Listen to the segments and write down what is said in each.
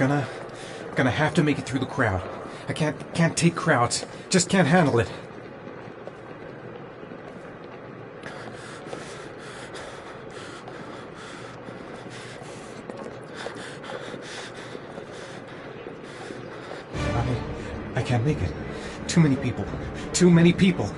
Gonna have to make it through the crowd. I can't take crowds. Just can't handle it. I can't make it. Too many people. Too many people.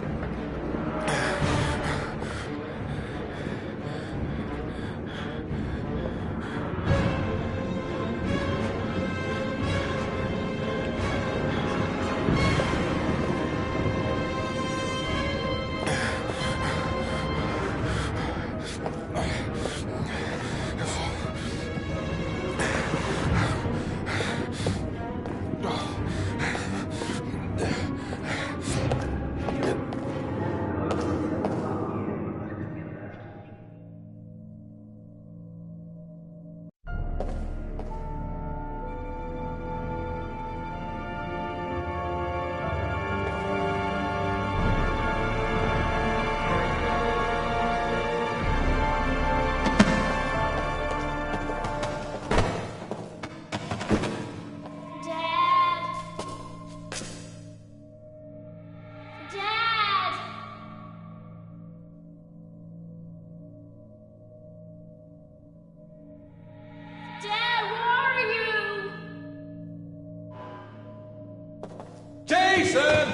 Jason!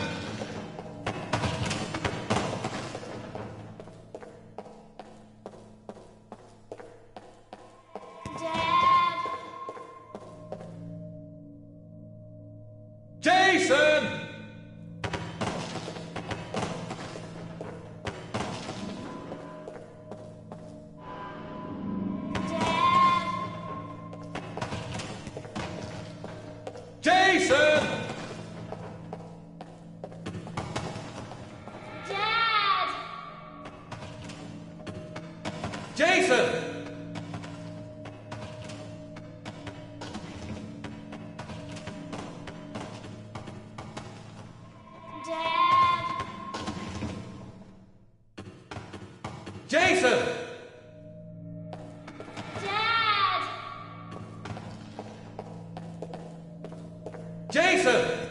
Dad! Jason! Jason! Dad! Jason! Dad! Jason! Dad! Jason!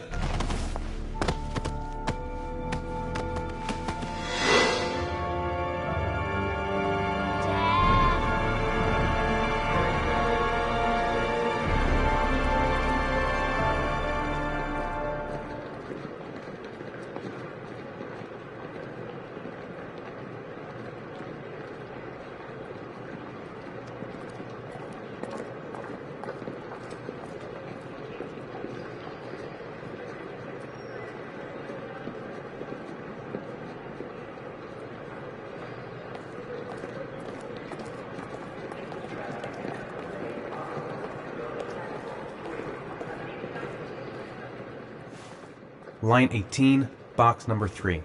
Line 18, box number 3.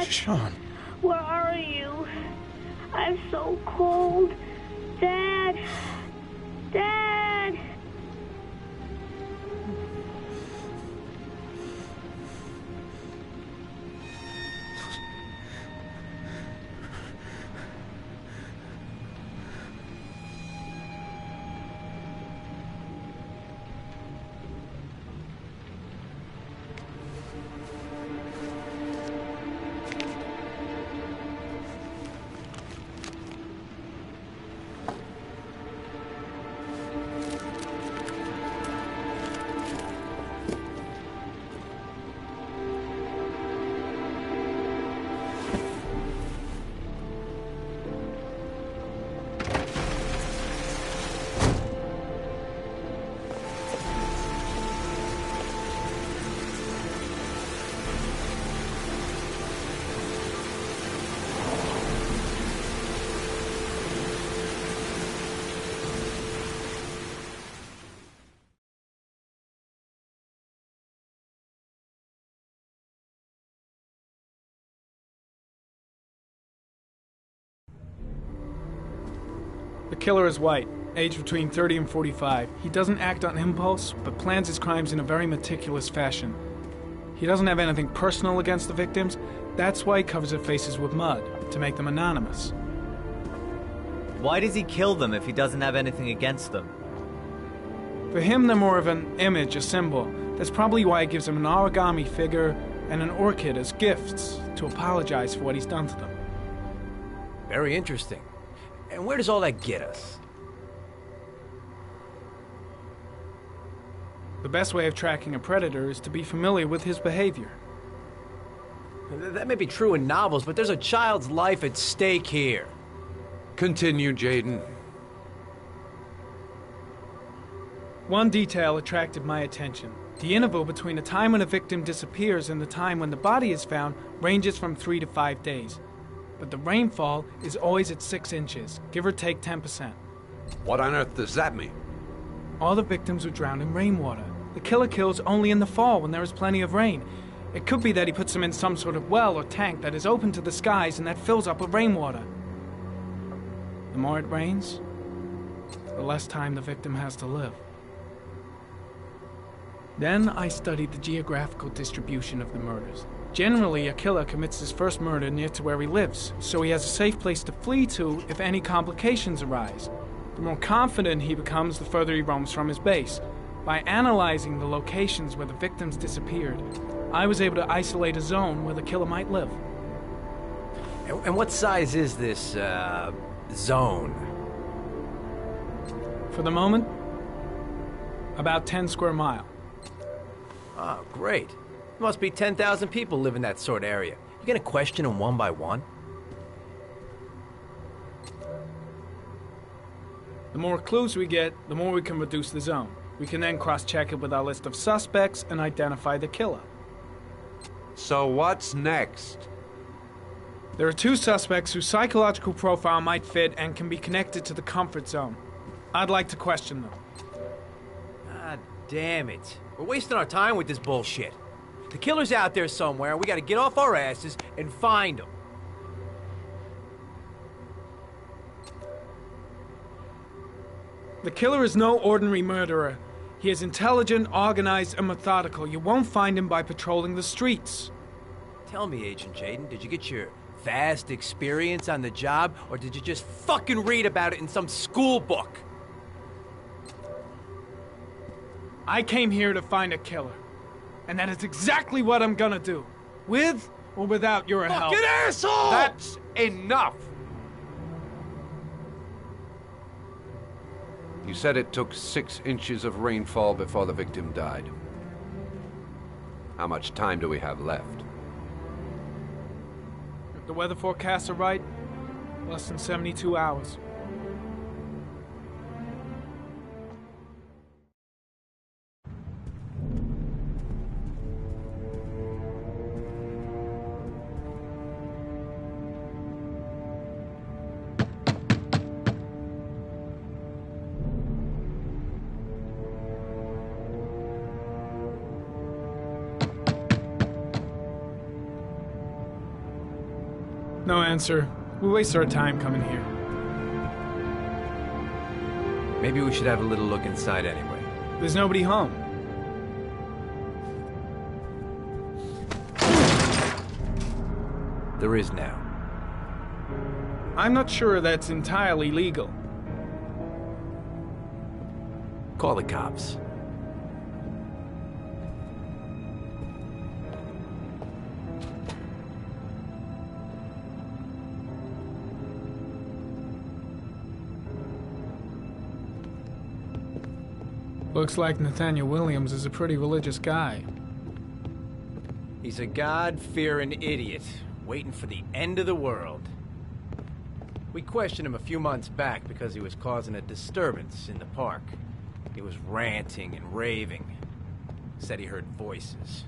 Dad, Sean. where are you? I'm so cold. Dad! Dad! The killer is white, aged between 30 and 45. He doesn't act on impulse, but plans his crimes in a very meticulous fashion. He doesn't have anything personal against the victims. That's why he covers their faces with mud, to make them anonymous. Why does he kill them if he doesn't have anything against them? For him, they're more of an image, a symbol. That's probably why he gives them an origami figure and an orchid as gifts to apologize for what he's done to them. Very interesting. And where does all that get us? The best way of tracking a predator is to be familiar with his behavior. That may be true in novels, but there's a child's life at stake here. Continue, Jaden. One detail attracted my attention. The interval between the time when a victim disappears and the time when the body is found ranges from 3 to 5 days. But the rainfall is always at 6 inches, give or take 10%. What on earth does that mean? All the victims were drowned in rainwater. The killer kills only in the fall when there is plenty of rain. It could be that he puts them in some sort of well or tank that is open to the skies and that fills up with rainwater. The more it rains, the less time the victim has to live. Then I studied the geographical distribution of the murders. Generally, a killer commits his first murder near to where he lives, so he has a safe place to flee to if any complications arise. The more confident he becomes, the further he roams from his base. By analyzing the locations where the victims disappeared, I was able to isolate a zone where the killer might live. And what size is this, zone? For the moment, about 10 square miles. Oh, great. There must be 10,000 people live in that sort of area. You gonna question them one by one? The more clues we get, the more we can reduce the zone. We can then cross-check it with our list of suspects and identify the killer. So what's next? There are 2 suspects whose psychological profile might fit and can be connected to the comfort zone. I'd like to question them. God damn it. We're wasting our time with this bullshit. The killer's out there somewhere, and we gotta get off our asses and find him. The killer is no ordinary murderer. He is intelligent, organized, and methodical. You won't find him by patrolling the streets. Tell me, Agent Jaden, did you get your vast experience on the job, or did you just fucking read about it in some school book? I came here to find a killer. And that is exactly what I'm gonna do. With or without your help. Fucking asshole! That's enough! You said it took 6 inches of rainfall before the victim died. How much time do we have left? If the weather forecasts are right, less than 72 hours. No answer. We waste our time coming here. Maybe we should have a little look inside anyway. There's nobody home. There is now. I'm not sure that's entirely legal. Call the cops. Looks like Nathaniel Williams is a pretty religious guy. He's a God-fearing idiot, waiting for the end of the world. We questioned him a few months back because he was causing a disturbance in the park. He was ranting and raving. Said he heard voices.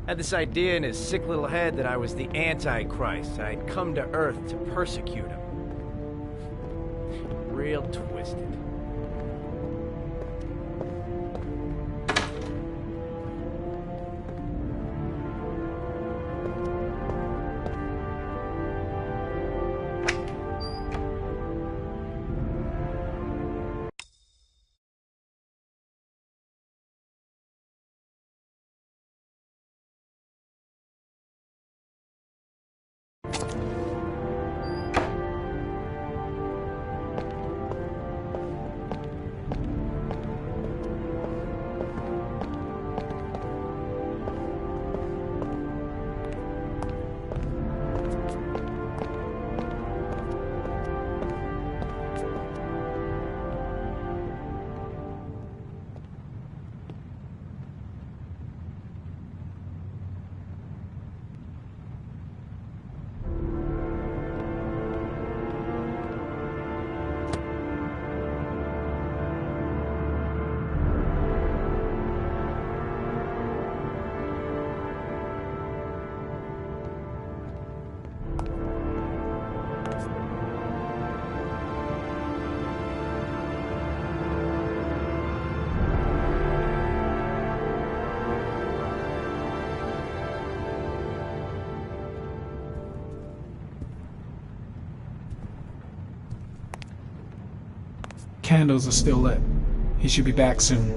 Had this idea in his sick little head that I was the Antichrist. I'd come to Earth to persecute him. Real twisted. Candles are still lit. He should be back soon.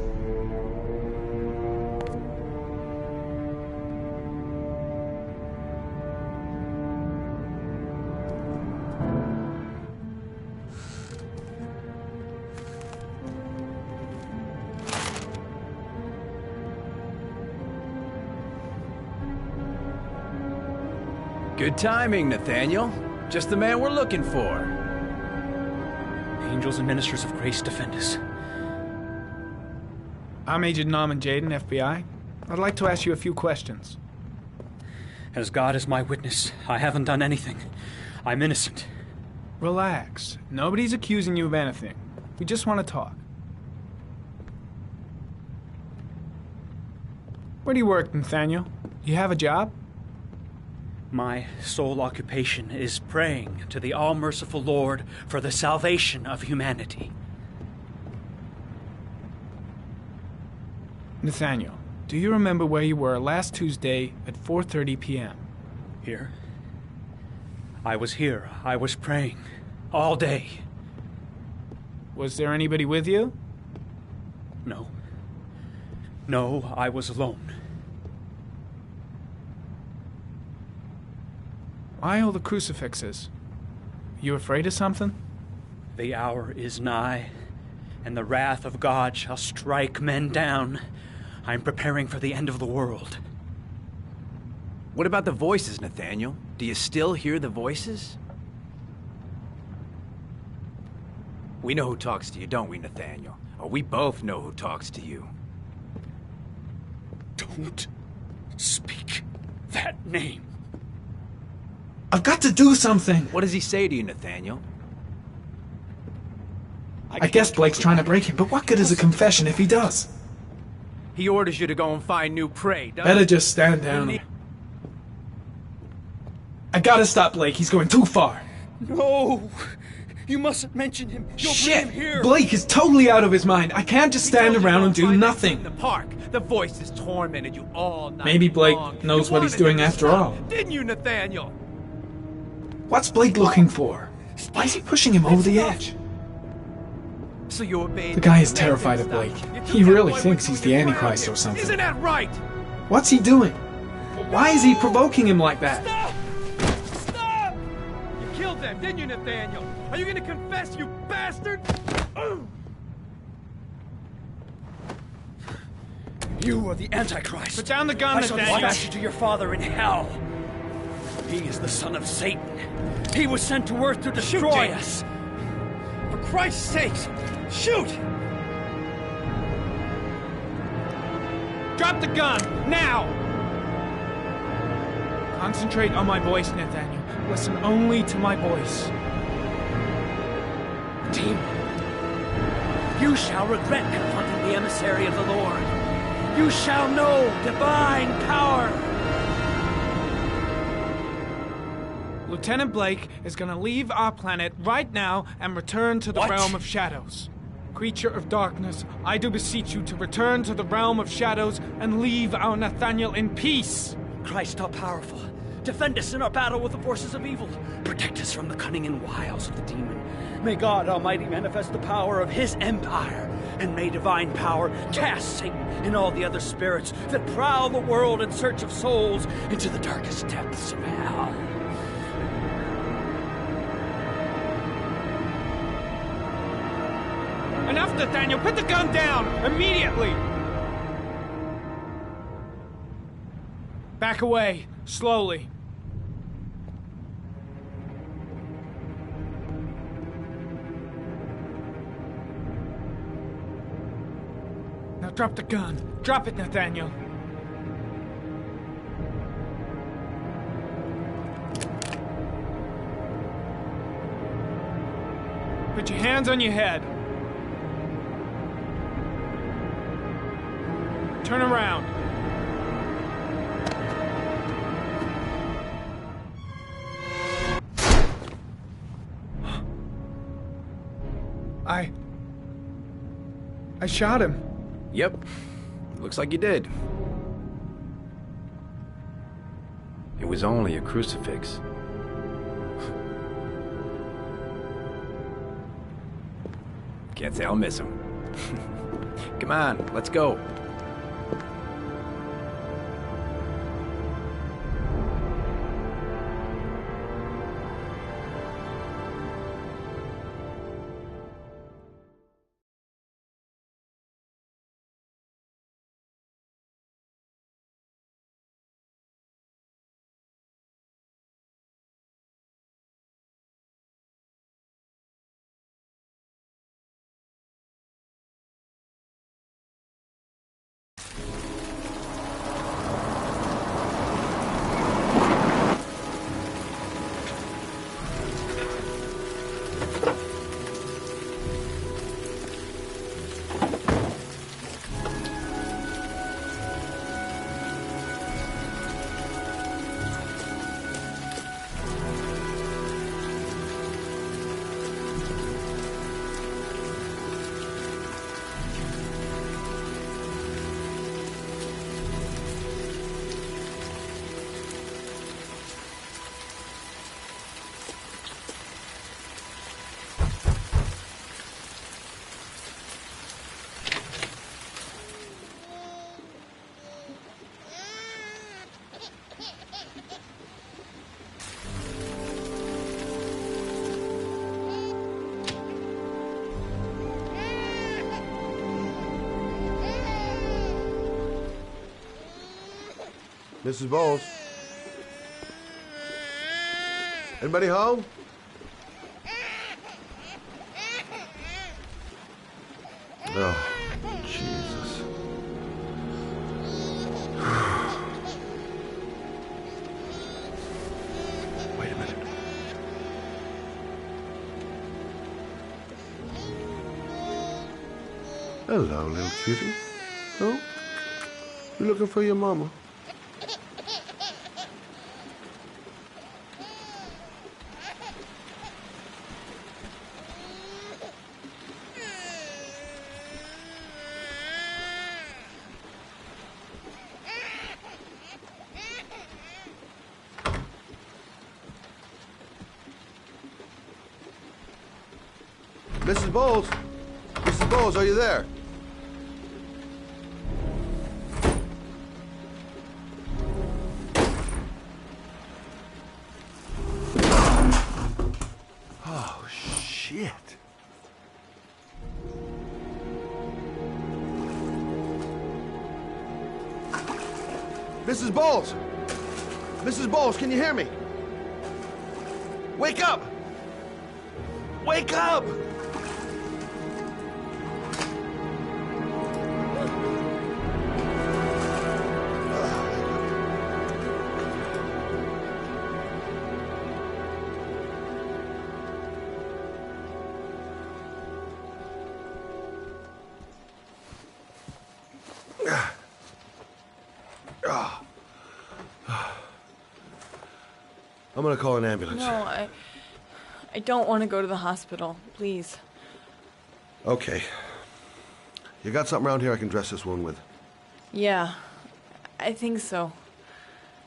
Good timing, Nathaniel. Just the man we're looking for. Angels and ministers of grace defend us. I'm Agent Norman Jaden, FBI. I'd like to ask you a few questions. As God is my witness, I haven't done anything. I'm innocent. Relax. Nobody's accusing you of anything. We just want to talk. Where do you work, Nathaniel? You have a job? My sole occupation is praying to the all-merciful Lord for the salvation of humanity. Nathaniel, do you remember where you were last Tuesday at 4:30 p.m.? Here? I was here. I was praying. All day. Was there anybody with you? No. No, I was alone. Why all the crucifixes? You afraid of something? The hour is nigh, and the wrath of God shall strike men down. I'm preparing for the end of the world. What about the voices, Nathaniel? Do you still hear the voices? We know who talks to you, don't we, Nathaniel? Or we both know who talks to you. Don't speak that name. I've got to do something! What does he say to you, Nathaniel? I guess Blake's trying to break him, but what good is a confession if he does? He orders you to go and find new prey, doesn't Better he? just stand down. I gotta stop Blake, he's going too far. No! You mustn't mention him. You'll bring him here. Blake is totally out of his mind. I can't just stand around and do nothing. In the park, the voices tormented you all night. Maybe Blake long. knows You what he's wanted doing him to after stop, all. Didn't you, Nathaniel? What's Blake looking for? Why is he pushing him over the edge? So you obeyed The guy is the terrified of command Blake. and stuff. He You took really that boy thinks with he's you the around Antichrist him. or something. Isn't that right? What's he doing? Why is he provoking him like that? Stop! Stop! You killed them, didn't you, Nathaniel? Are you gonna confess, you bastard? You are the Antichrist. Put down the gun, I shall Nathaniel. dispatch you to your father in hell. He is the son of Satan. He was sent to earth to destroy us. For Christ's sakes, shoot! Drop the gun, now! Concentrate on my voice, Nathaniel. Listen only to my voice. Demon, you shall regret confronting the emissary of the Lord. You shall know divine power. Lieutenant Blake is gonna leave our planet right now and return to the What? realm of shadows. Creature of darkness, I do beseech you to return to the realm of shadows and leave our Nathaniel in peace. Christ all powerful, defend us in our battle with the forces of evil. Protect us from the cunning and wiles of the demon. May God Almighty manifest the power of his empire, and may divine power cast Satan and all the other spirits that prowl the world in search of souls into the darkest depths of hell. Enough, Nathaniel! Put the gun down! Immediately! Back away, slowly. Now drop the gun. Drop it, Nathaniel. Put your hands on your head. Turn around. I shot him. Yep. Looks like you did. It was only a crucifix. Can't say I'll miss him. Come on, let's go. Mrs. Bowles? Anybody home? Oh, Jesus. Wait a minute. Hello, little cutie. Oh, you looking for your mama? Mrs. Bowles? Mrs. Bowles, are you there? Oh, shit. Mrs. Bowles! Mrs. Bowles, can you hear me? Wake up! Wake up! I'm gonna call an ambulance. No, I don't want to go to the hospital. Please. Okay. You got something around here I can dress this wound with? Yeah, I think so.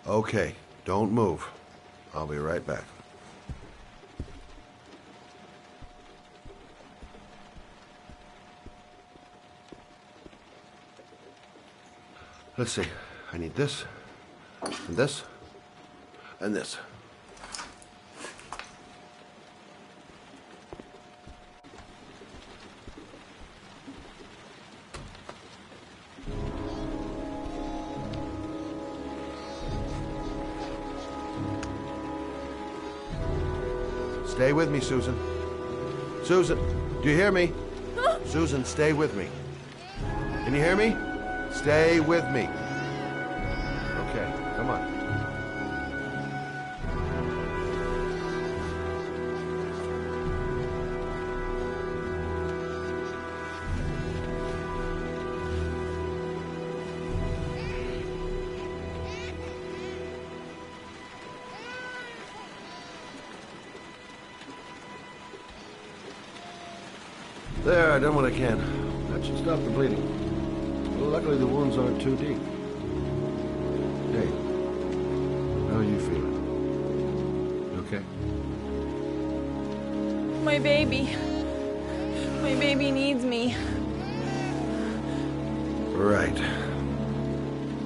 Okay, don't move. I'll be right back. Let's see. I need this, and this, and this. Stay with me, Susan. Susan, do you hear me? Susan, stay with me. Can you hear me? Stay with me. Okay, come on. There, I done what I can. That should stop the bleeding. Well, luckily the wounds aren't too deep. Hey, how are you feeling? You okay? My baby. My baby needs me. Right.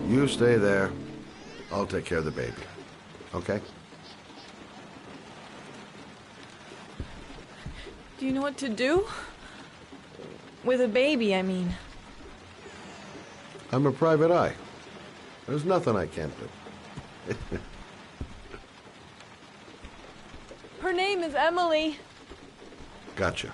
You stay there. I'll take care of the baby. Okay? Do you know what to do? With a baby, I mean. I'm a private eye. There's nothing I can't do. Her name is Emily. Gotcha.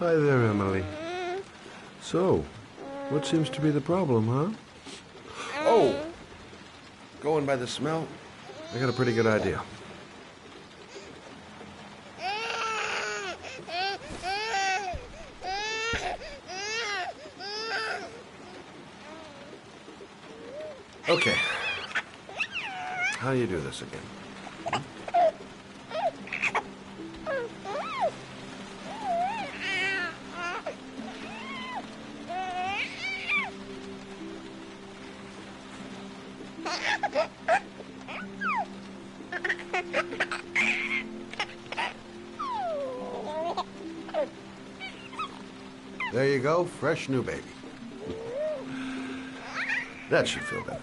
Hi there, Emily. So, what seems to be the problem, huh? Oh! Going by the smell, I got a pretty good idea. Okay. How do you do this again? There you go, fresh new baby. That should feel better.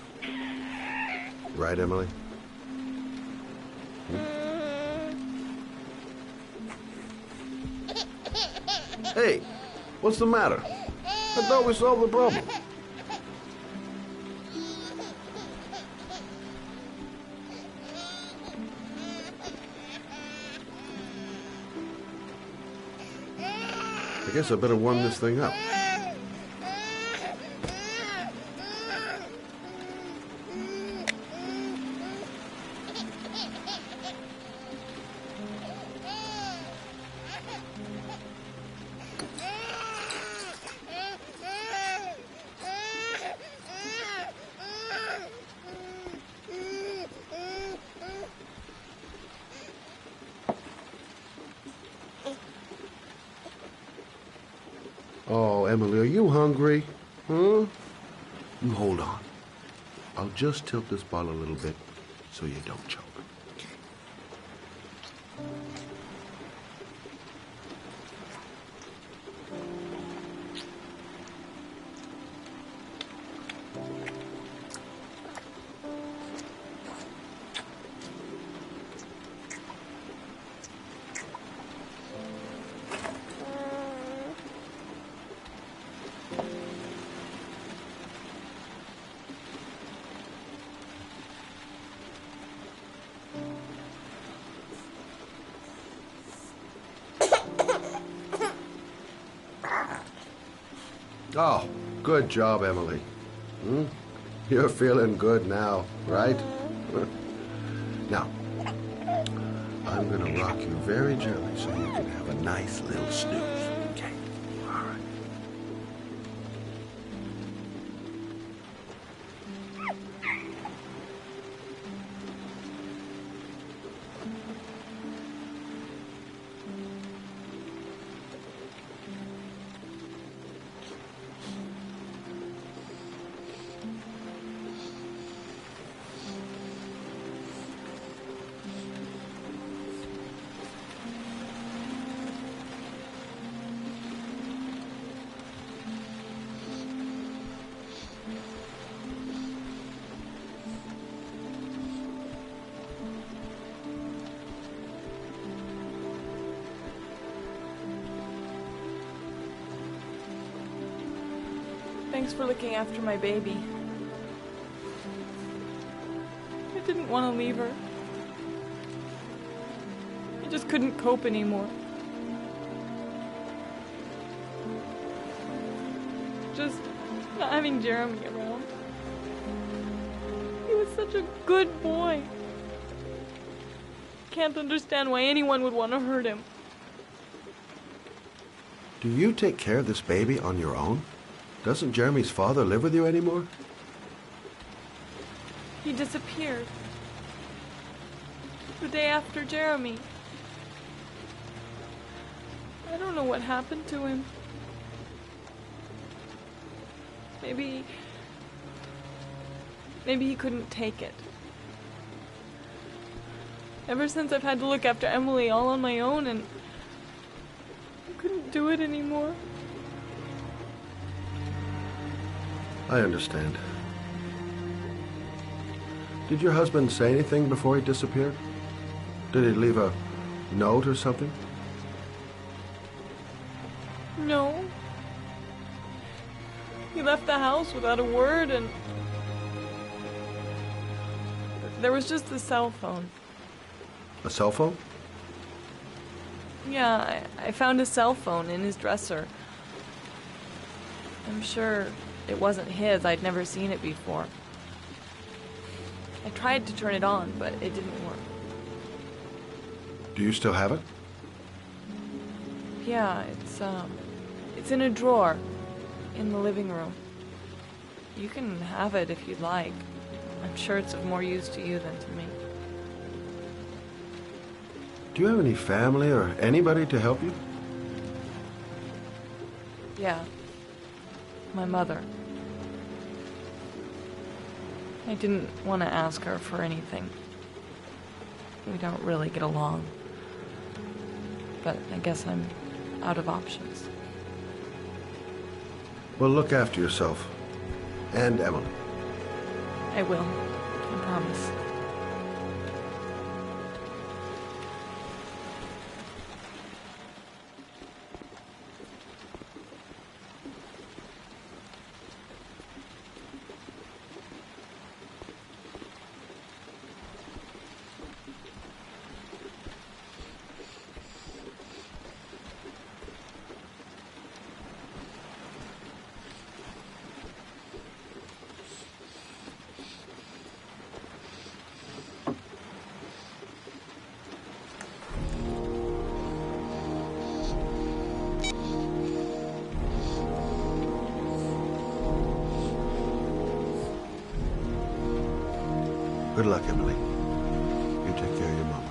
Right, Emily? Hey, what's the matter? I thought we solved the problem. I guess I better warm this thing up. Oh, Emily, are you hungry? Huh? Hold on. I'll just tilt this bottle a little bit so you don't choke. Oh, good job, Emily. You're feeling good now, right? Now, I'm gonna rock you very gently so you can have a nice little snooze. Okay? All right. Thanks for looking after my baby. I didn't want to leave her. I just couldn't cope anymore. Just not having Jeremy around. He was such a good boy. Can't understand why anyone would want to hurt him. Do you take care of this baby on your own? Doesn't Jeremy's father live with you anymore? He disappeared. The day after Jeremy. I don't know what happened to him. Maybe he couldn't take it. Ever since I've had to look after Emily all on my own, and I couldn't do it anymore. I understand. Did your husband say anything before he disappeared? Did he leave a note or something? No. He left the house without a word, and there was just the cell phone. A cell phone? Yeah, I found a cell phone in his dresser. I'm sure it wasn't his. I'd never seen it before. I tried to turn it on, but it didn't work. Do you still have it? Yeah, it's in a drawer in the living room. You can have it if you'd like. I'm sure it's of more use to you than to me. Do you have any family or anybody to help you? Yeah. My mother. I didn't want to ask her for anything. We don't really get along. But I guess I'm out of options. Well, look after yourself. And Emily. I will. I promise. Good luck, Emily. You take care of your mama.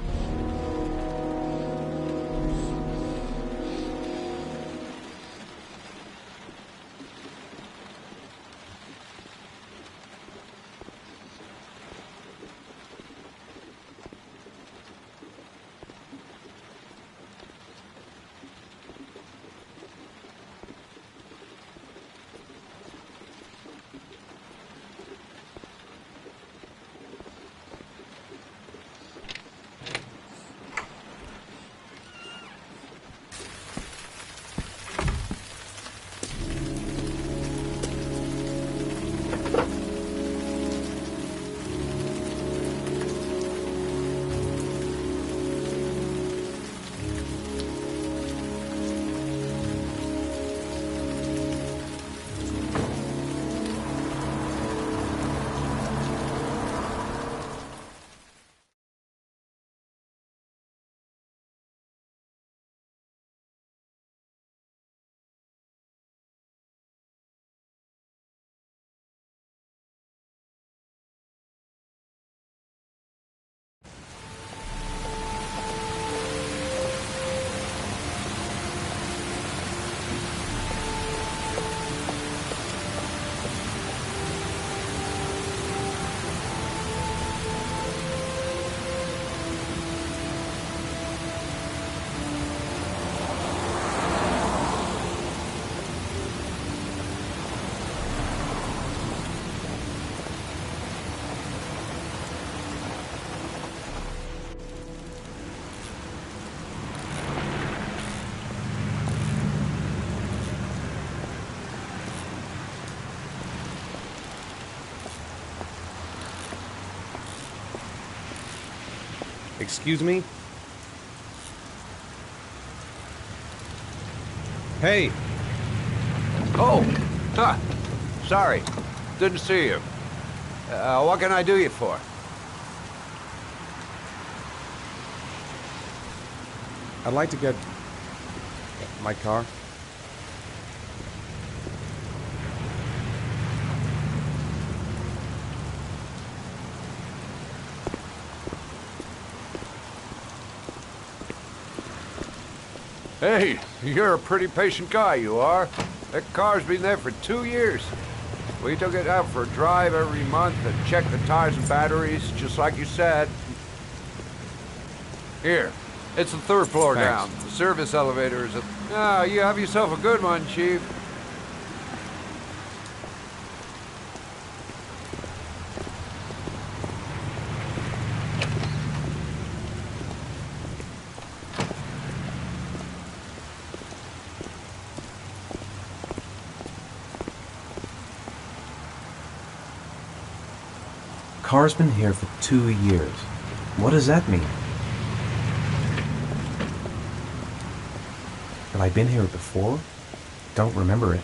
Excuse me? Hey! Oh! Huh. Sorry. Didn't see you. What can I do you for? I'd like to get my car. Hey, you're a pretty patient guy, you are. That car's been there for 2 years. We took it out for a drive every month and checked the tires and batteries, just like you said. Here, it's the 3rd floor Thanks. down. The service elevator is at... Ah, you have yourself a good one, Chief. Car's been here for 2 years. What does that mean? Have I been here before? Don't remember it.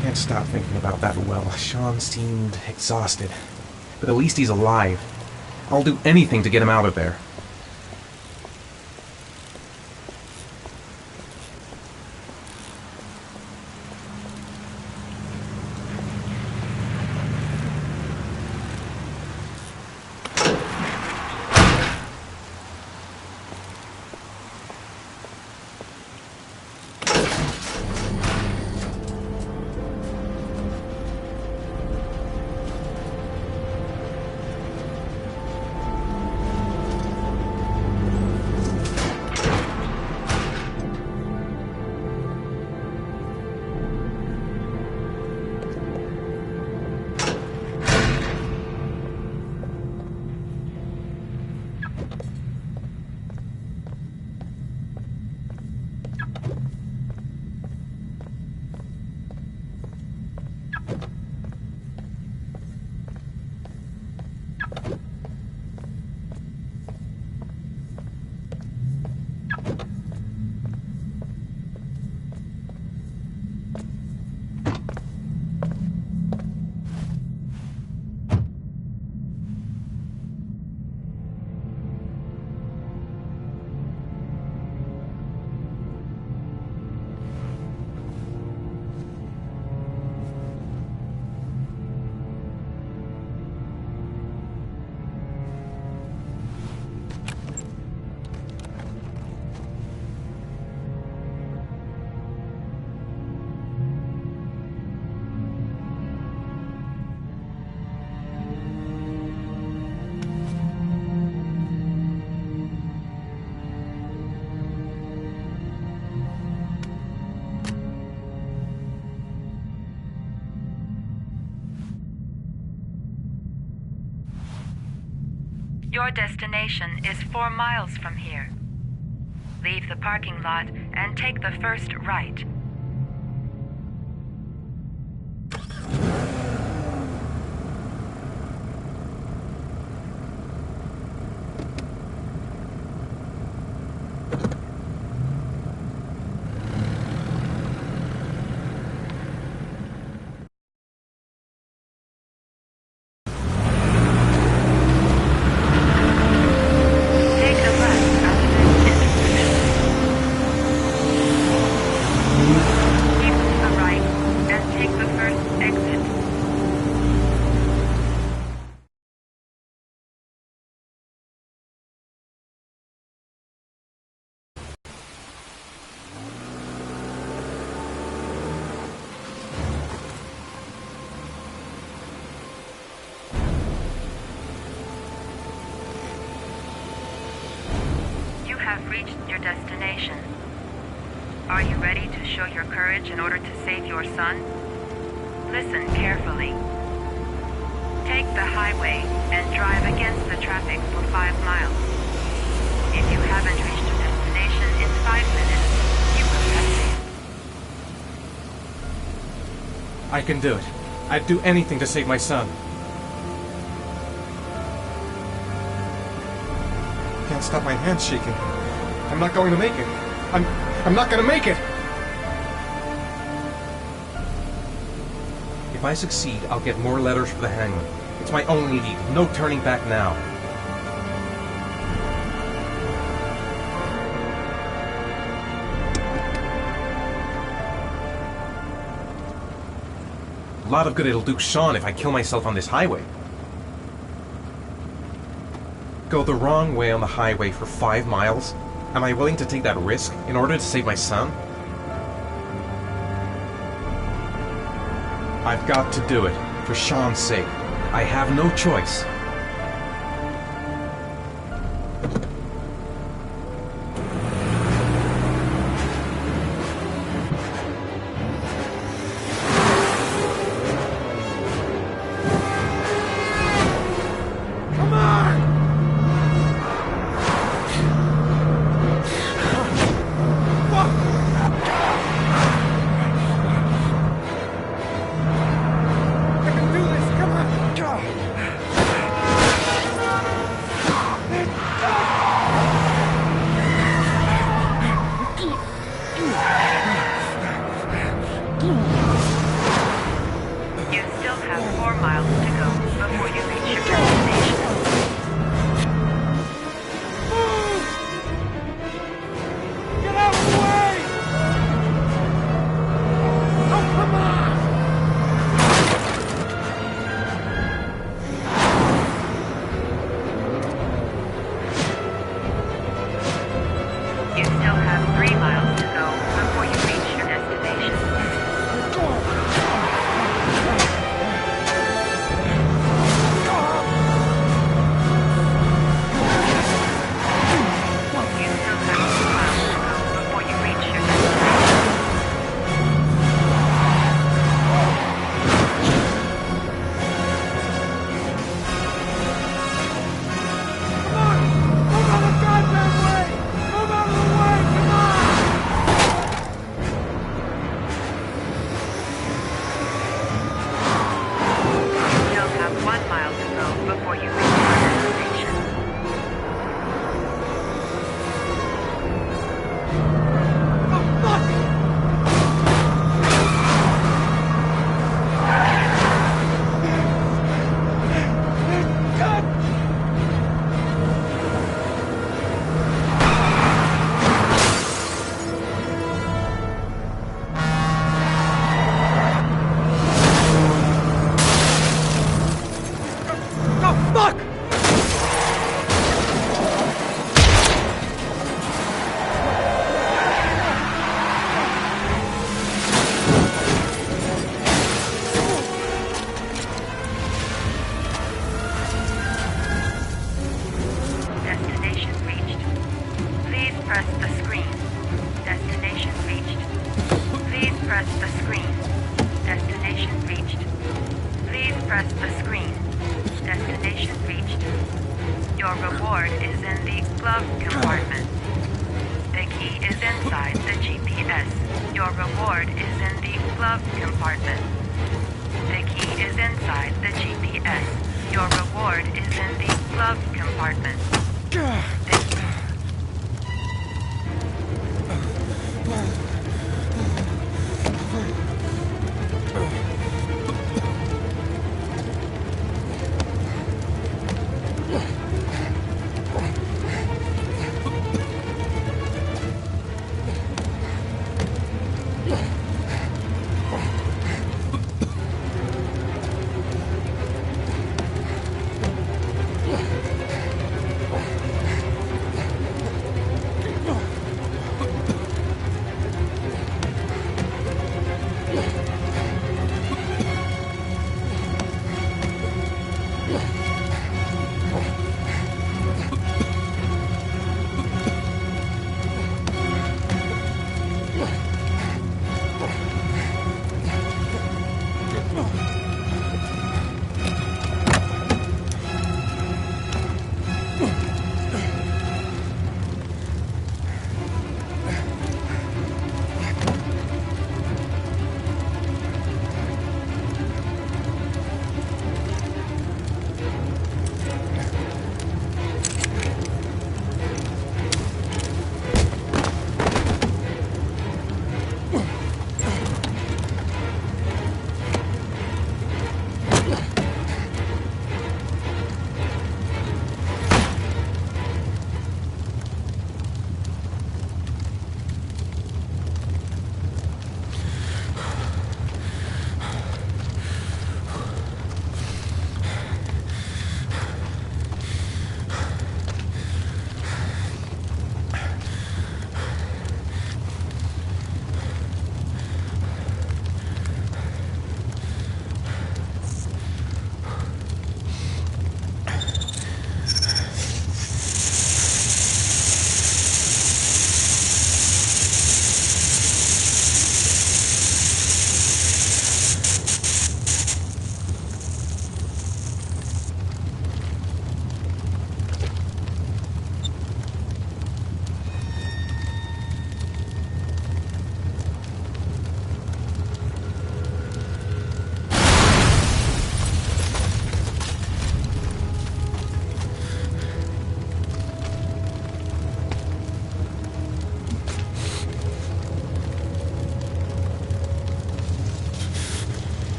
Can't stop thinking about that well. Sean seemed exhausted. But at least he's alive. I'll do anything to get him out of there. Your destination is 4 miles from here. Leave the parking lot and take the first right. Have reached your destination. Are you ready to show your courage in order to save your son? Listen carefully. Take the highway and drive against the traffic for 5 miles. If you haven't reached your destination in 5 minutes, you I can do it. I'd do anything to save my son. Can't stop my hands shaking. I'm not going to make it. I'm not going to make it! If I succeed, I'll get more letters for the hangman. It's my only lead. No turning back now. A lot of good it'll do Sean if I kill myself on this highway. Go the wrong way on the highway for 5 miles? Am I willing to take that risk in order to save my son? I've got to do it, for Sean's sake. I have no choice.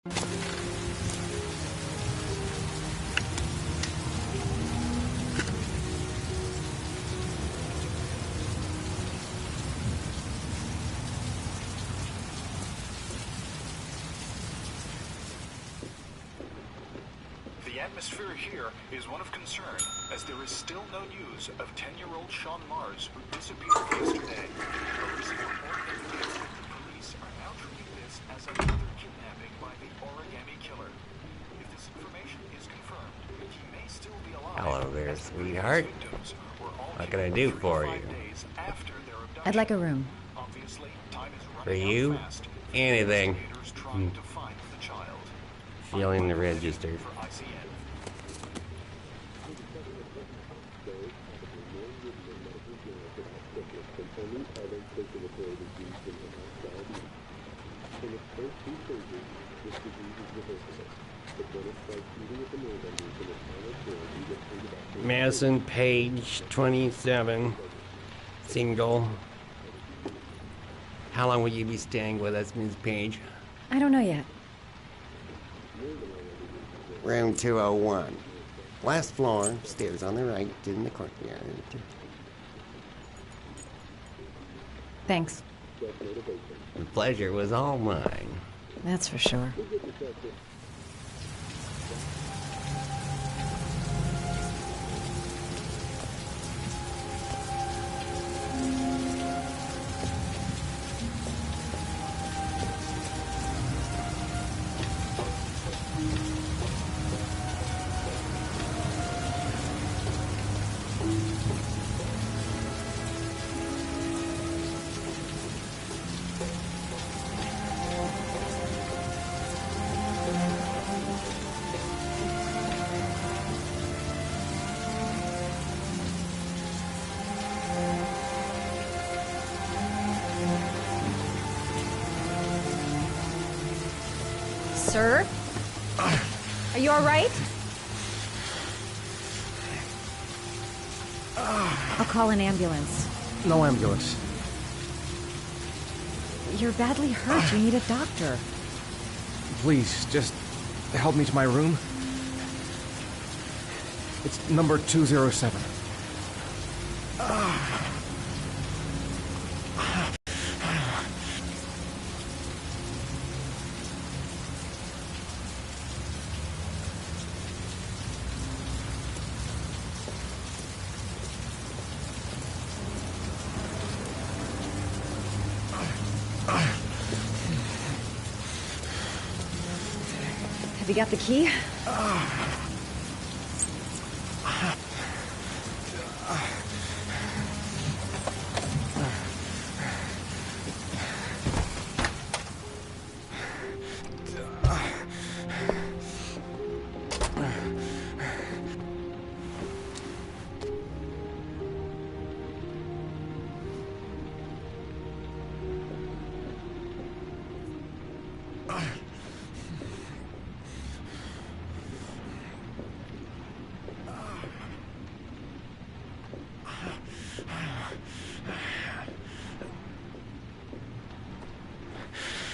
The atmosphere here is one of concern, as there is still no news of 10-year-old Sean Mars, who disappeared yesterday. A recent report indicates that the police are now treating this as another kidnapping by the origami killer. If this information is confirmed, he may still be alive. Hello there, sweetheart. What can I do for you? I'd like a room. For you? Anything. Feeling the register. Madison, page 27, single. How long will you be staying with us, Ms. Page? I don't know yet. Room 201. Last floor, stairs on the right, in the courtyard. Thanks. The pleasure was all mine. That's for sure. Sir? Are you all right? I'll call an ambulance. No ambulance. You're badly hurt. You need a doctor. Please, just help me to my room. It's number 207. Have you got the key?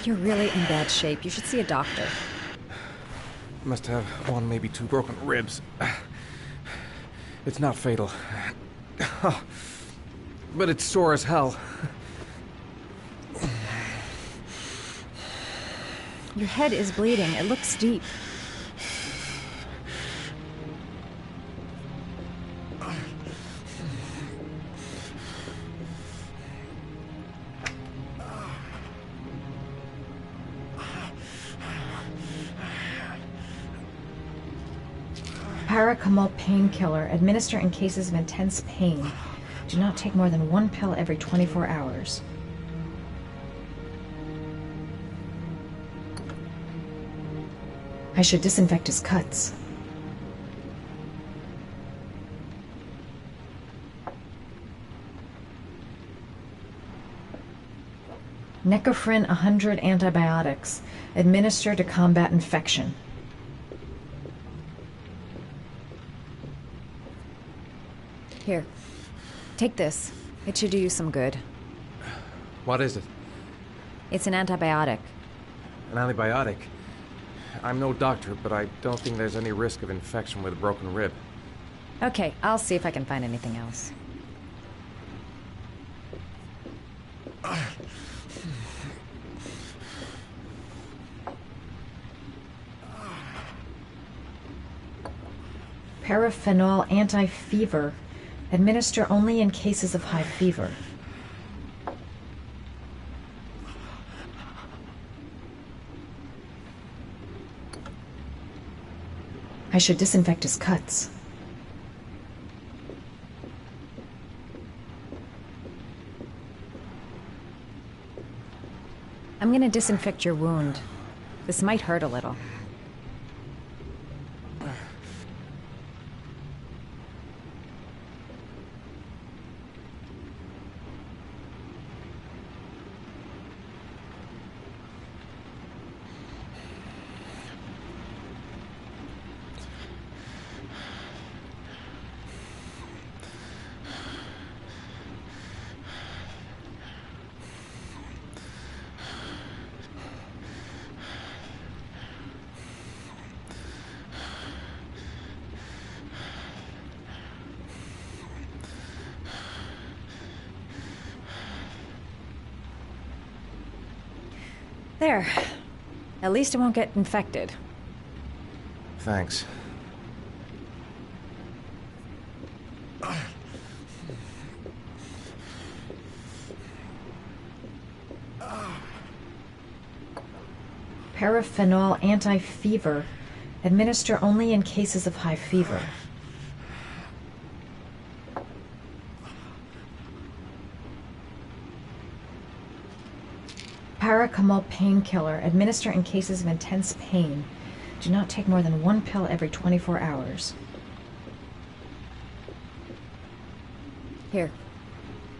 You're really in bad shape. You should see a doctor. Must have one, maybe two broken ribs. It's not fatal. But it's sore as hell. Your head is bleeding. It looks deep. Paracetamol painkiller. Administer in cases of intense pain. Do not take more than one pill every 24 hours. I should disinfect his cuts. Necophren 100 antibiotics. Administer to combat infection. Here, take this. It should do you some good. What is it? It's an antibiotic. An antibiotic? I'm no doctor, but I don't think there's any risk of infection with a broken rib. Okay, I'll see if I can find anything else. Paraphenol anti-fever. Administer only in cases of high fever. I should disinfect his cuts. I'm gonna disinfect your wound. This might hurt a little. There. At least it won't get infected. Thanks. Paraphenol anti-fever. Administer only in cases of high fever. Paracetamol painkiller. Administer in cases of intense pain. Do not take more than 1 pill every 24 hours. Here.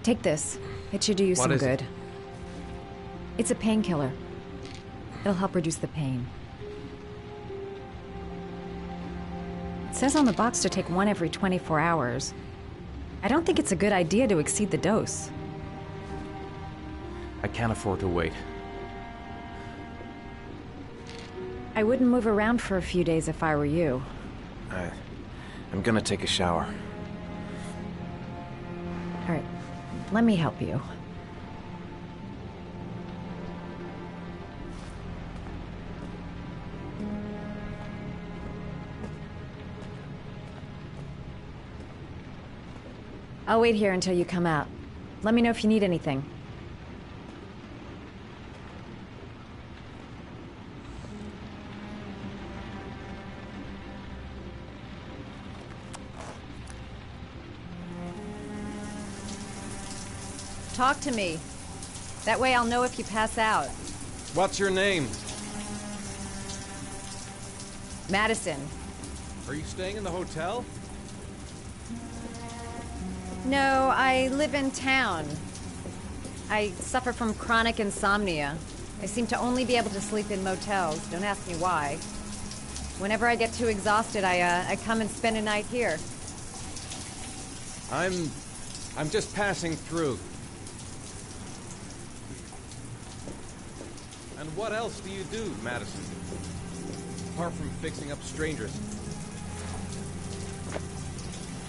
Take this. It should do you some good. It's a painkiller. It'll help reduce the pain. It says on the box to take 1 every 24 hours. I don't think it's a good idea to exceed the dose. I can't afford to wait. I wouldn't move around for a few days if I were you. I'm gonna take a shower. All right, let me help you. I'll wait here until you come out. Let me know if you need anything. Talk to me. That way I'll know if you pass out. What's your name? Madison. Are you staying in the hotel? No, I live in town. I suffer from chronic insomnia. I seem to only be able to sleep in motels. Don't ask me why. Whenever I get too exhausted, I come and spend a night here. I'm just passing through. And what else do you do, Madison? Apart from fixing up strangers.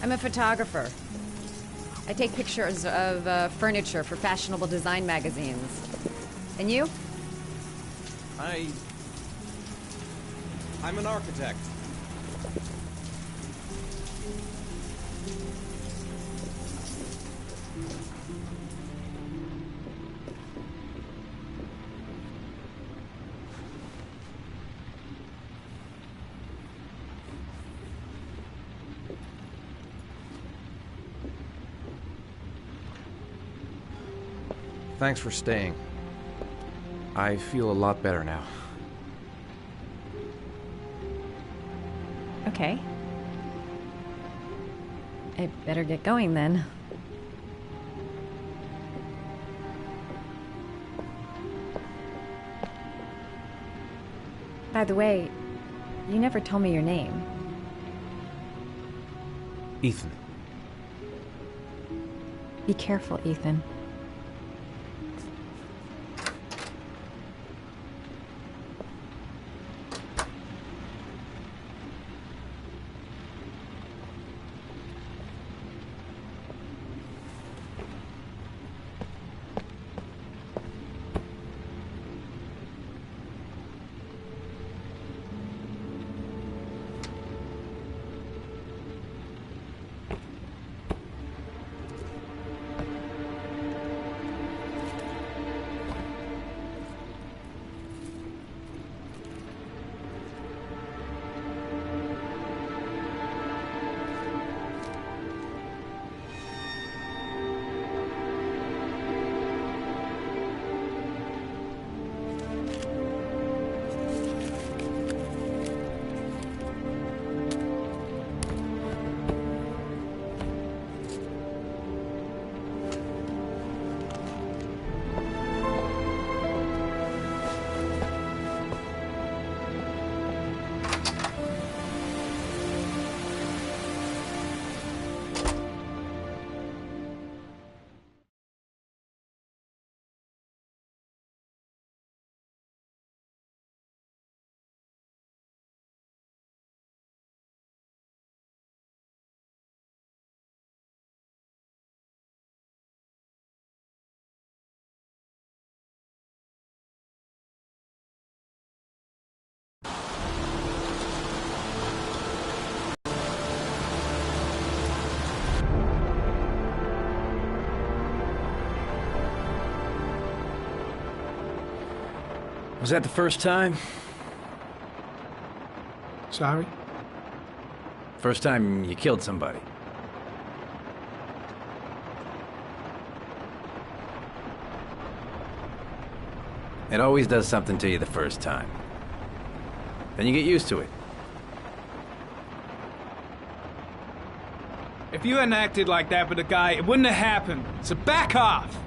I'm a photographer. I take pictures of furniture for fashionable design magazines. And you? I'm an architect. Thanks for staying. I feel a lot better now. Okay. I better get going then. By the way, you never told me your name. Ethan. Be careful, Ethan. Was that the first time? Sorry? First time you killed somebody? It always does something to you the first time. Then you get used to it. If you hadn't acted like that with a guy, it wouldn't have happened. So back off!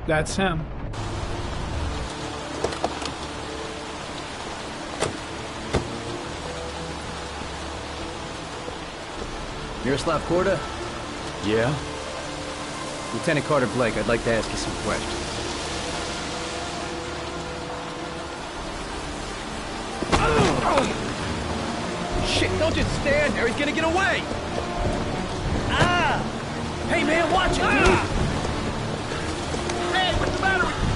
That's him. Miroslav Korda? Yeah? Lieutenant Carter Blake, I'd like to ask you some questions. Shit, don't just stand there. He's gonna get away. Ah! Hey, man, watch it, dude. Hey, what's the matter with you?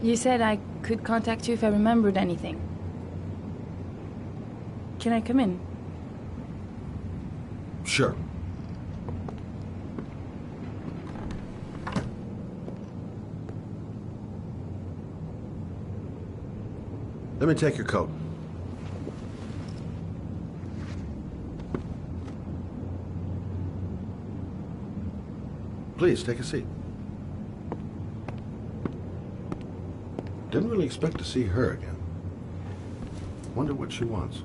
You said I could contact you if I remembered anything. Can I come in? Sure. Let me take your coat. Please, take a seat. Didn't really expect to see her again. Wonder what she wants.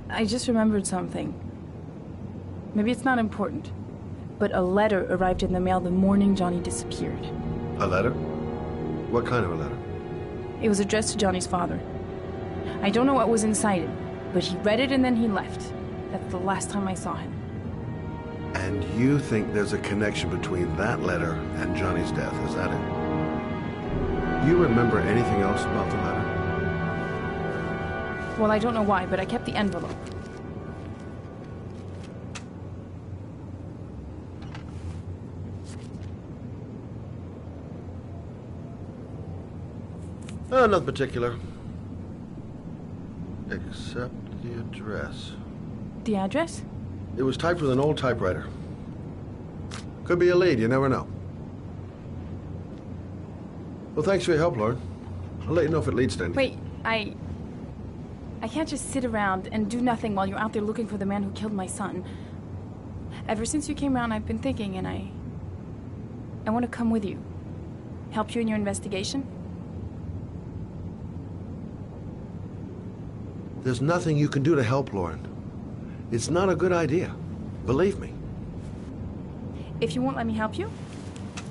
I just remembered something. Maybe it's not important, but a letter arrived in the mail the morning Johnny disappeared. A letter? What kind of a letter? It was addressed to Johnny's father. I don't know what was inside it, but he read it and then he left. That's the last time I saw him. And you think there's a connection between that letter and Johnny's death, is that it? You remember anything else about the letter? Well, I don't know why, but I kept the envelope. Nothing particular. Except the address. The address? It was typed with an old typewriter. Could be a lead, you never know. Well, thanks for your help, Lauren. I'll let you know if it leads to anything. Wait, I can't just sit around and do nothing while you're out there looking for the man who killed my son. Ever since you came around, I've been thinking, and I want to come with you. Help you in your investigation. There's nothing you can do to help, Lauren. It's not a good idea. Believe me. If you won't let me help you,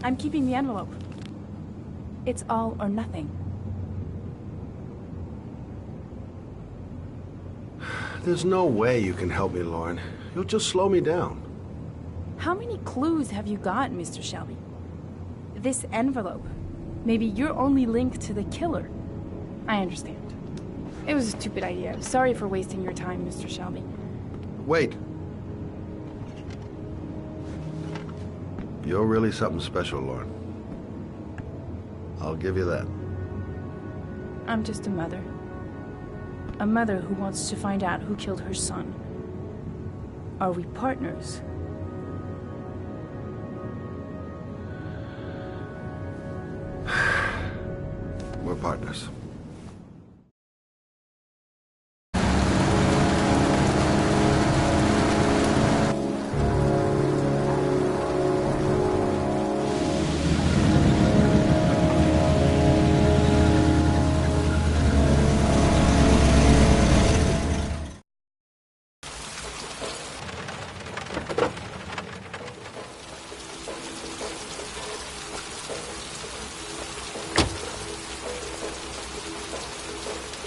I'm keeping the envelope. It's all or nothing. There's no way you can help me, Lauren. You'll just slow me down. How many clues have you got, Mr. Shelby? This envelope. Maybe your only link to the killer. I understand. It was a stupid idea. I'm sorry for wasting your time, Mr. Shelby. Wait. You're really something special, Lauren. I'll give you that. I'm just a mother. A mother who wants to find out who killed her son. Are we partners? We're partners.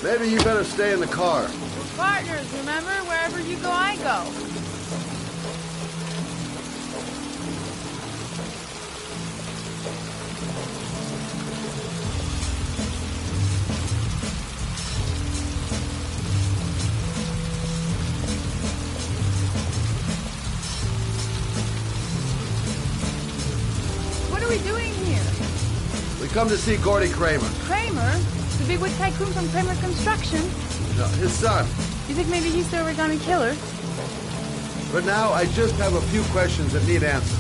Maybe you better stay in the car. We're partners, remember? Wherever you go, I go. What are we doing here? We come to see Gordy Kramer. Kramer? The bigwig tycoon from Kramer Construction? No, his son. You think maybe he's the origami killer? But now I just have a few questions that need answers.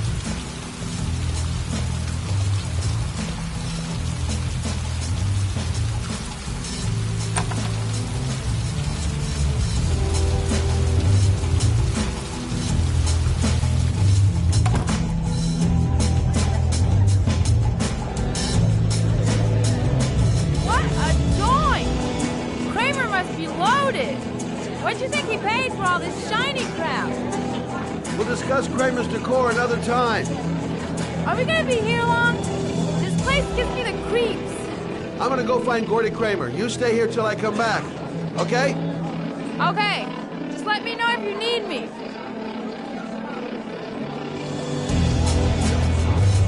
Kramer's decor another time. Are we gonna be here long? This place gives me the creeps. I'm gonna go find Gordy Kramer. You stay here till I come back. Okay? Okay. Just let me know if you need me.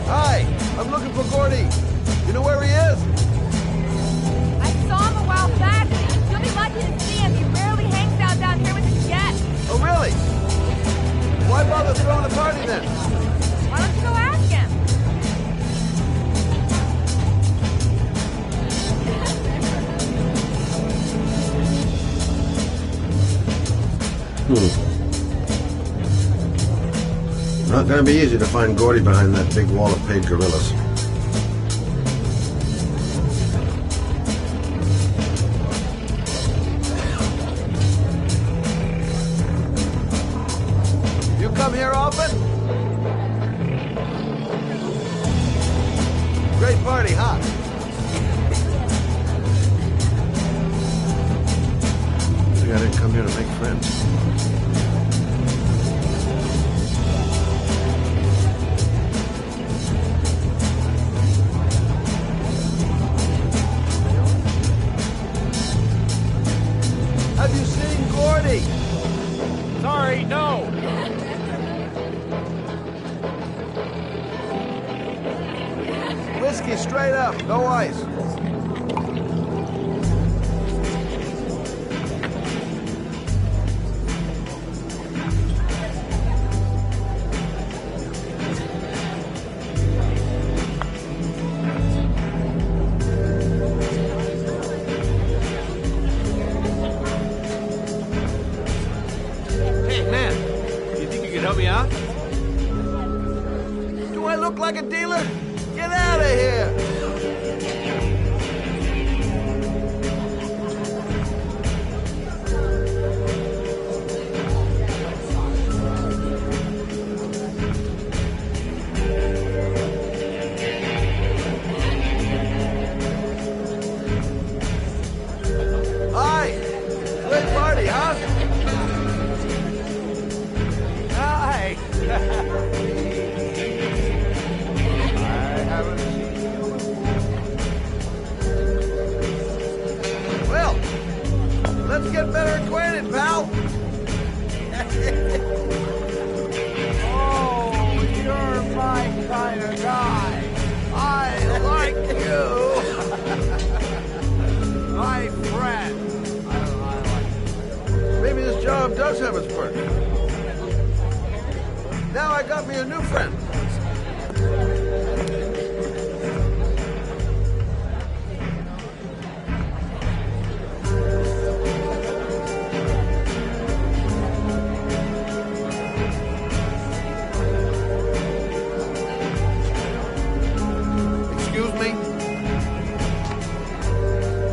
Hi, I'm looking for Gordy. You know where he is? I saw him a while back. You'll be lucky to see him. He rarely hangs out down here with his jets. Oh, really? Why bother throwing a party then? Why don't you go ask him? Not gonna be easy to find Gordy behind that big wall of paid gorillas. Come here often? Great party, huh? I didn't come here to make friends. Have you seen Gordy? Sorry, no. Whiskey straight up, no ice. look like a dealer? Get out of here! Hi! Good party, huh? Hi! Well, let's get better acquainted, pal. Oh, you're my kind of guy. I like you. My friend. Maybe this job does have its perks. Now I got me a new friend. Excuse me?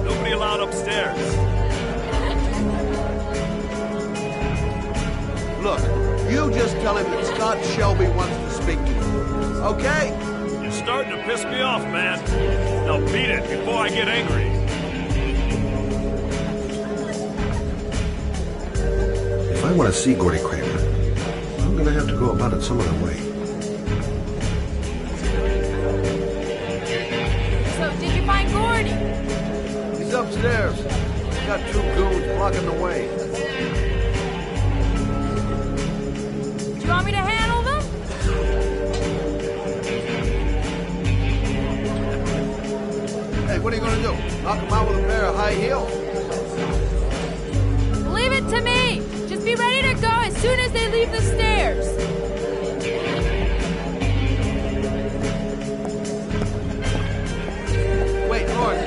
Nobody allowed upstairs. Look, you just tell him that Scott Shelby wants to speak to you. Okay? You're starting to piss me off, man. Now beat it before I get angry. If I want to see Gordy Kramer, I'm going to have to go about it some other way. So, did you find Gordy? He's upstairs. He's got two goons blocking the way. Do you want me to handle them? Hey, what are you going to do? Knock him out with a pair of high heels? Leave it to me. Just be ready to go as soon as they leave the stairs. Wait, Lord.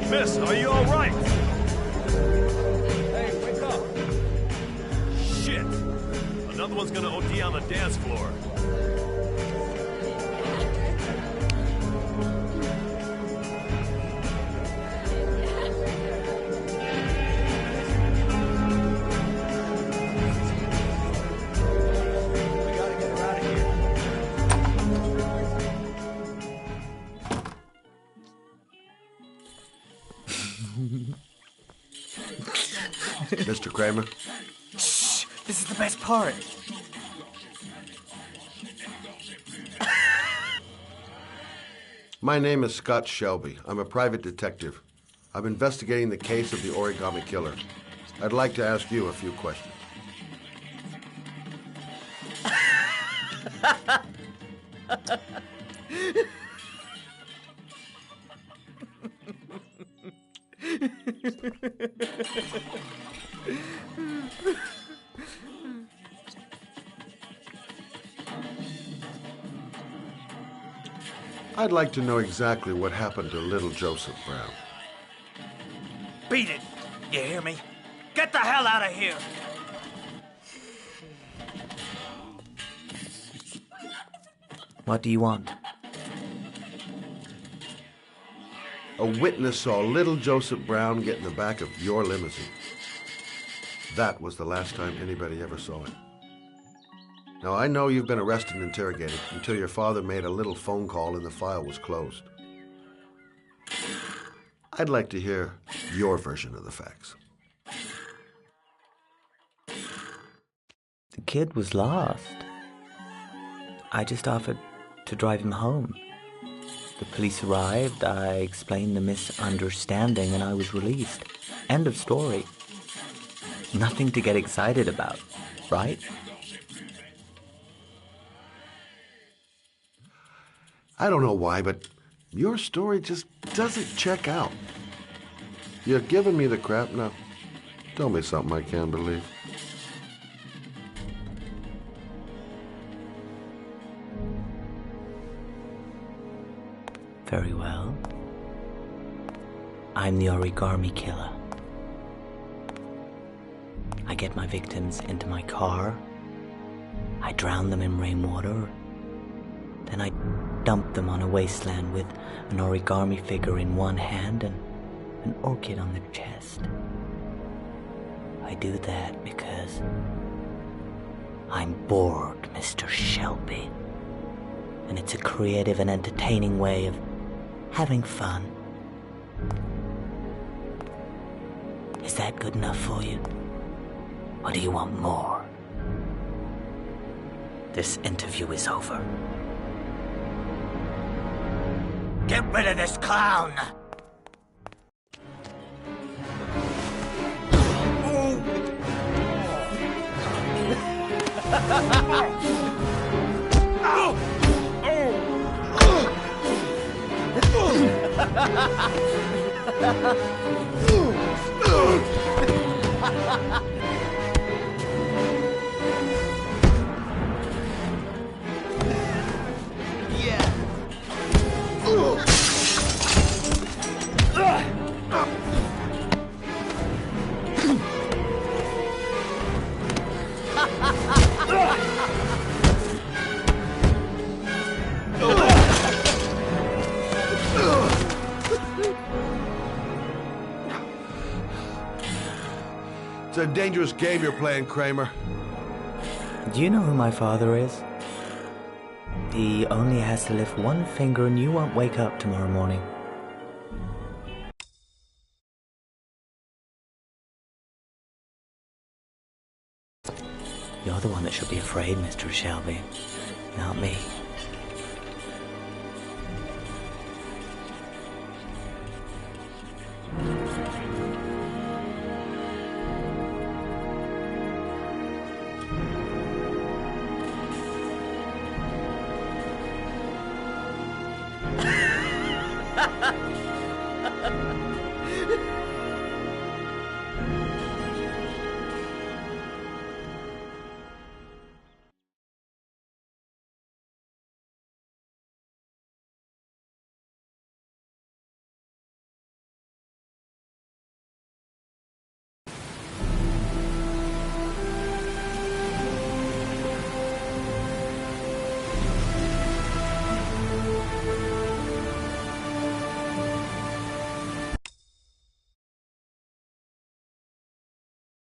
Miss, are you all right? Hey, wake up. Shit. Another one's gonna OD on the dance floor. Mr. Kramer? Shh! This is the best part. My name is Scott Shelby. I'm a private detective. I'm investigating the case of the Origami Killer. I'd like to ask you a few questions. I'd like to know exactly what happened to little Joseph Brown. Beat it! You hear me? Get the hell out of here! What do you want? A witness saw little Joseph Brown get in the back of your limousine. That was the last time anybody ever saw it. Now, I know you've been arrested and interrogated until your father made a little phone call and the file was closed. I'd like to hear your version of the facts. kid was lost. I just offered to drive him home. The police arrived, I explained the misunderstanding, and I was released. End of story. Nothing to get excited about, right? I don't know why, but your story just doesn't check out. You're giving me the crap now. Tell me something I can't believe. Very well. I'm the origami killer. I get my victims into my car. I drown them in rainwater. Then I dump them on a wasteland with an origami figure in one hand and an orchid on their chest. I do that because I'm bored, Mr. Shelby. And it's a creative and entertaining way of having fun. Is that good enough for you? Or do you want more? This interview is over. Get rid of this clown! It's a dangerous game you're playing, Kramer. Do you know who my father is? He only has to lift one finger and you won't wake up tomorrow morning. You're the one that should be afraid, Mr. Shelby, not me.